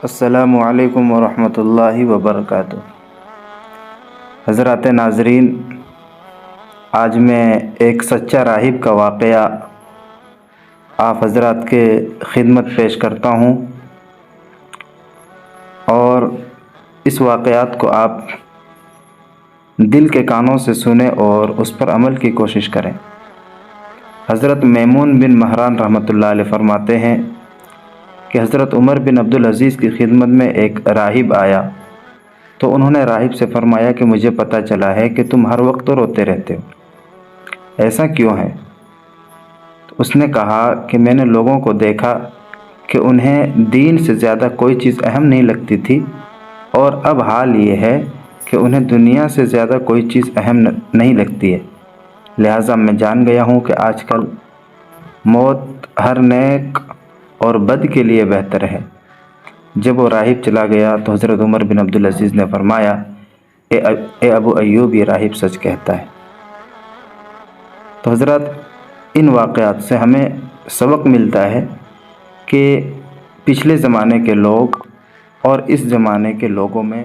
السلام علیکم ورحمۃ اللہ وبرکاتہ۔ حضرات ناظرین، آج میں ایک سچا راہب کا واقعہ آپ حضرات کے خدمت پیش کرتا ہوں، اور اس واقعات کو آپ دل کے کانوں سے سنیں اور اس پر عمل کی کوشش کریں۔ حضرت میمون بن مہران رحمۃ اللہ علیہ فرماتے ہیں کہ حضرت عمر بن عبدالعزیز کی خدمت میں ایک راہب آیا تو انہوں نے راہب سے فرمایا کہ مجھے پتہ چلا ہے کہ تم ہر وقت روتے رہتے ہو، ایسا کیوں ہے؟ تو اس نے کہا کہ میں نے لوگوں کو دیکھا کہ انہیں دین سے زیادہ کوئی چیز اہم نہیں لگتی تھی، اور اب حال یہ ہے کہ انہیں دنیا سے زیادہ کوئی چیز اہم نہیں لگتی ہے، لہٰذا میں جان گیا ہوں کہ آج کل موت ہر نیک اور بد کے لیے بہتر ہے۔ جب وہ راہب چلا گیا تو حضرت عمر بن عبدالعزیز نے فرمایا، اے ابو ایوب، یہ راہب سچ کہتا ہے۔ تو حضرات، ان واقعات سے ہمیں سبق ملتا ہے کہ پچھلے زمانے کے لوگ اور اس زمانے کے لوگوں میں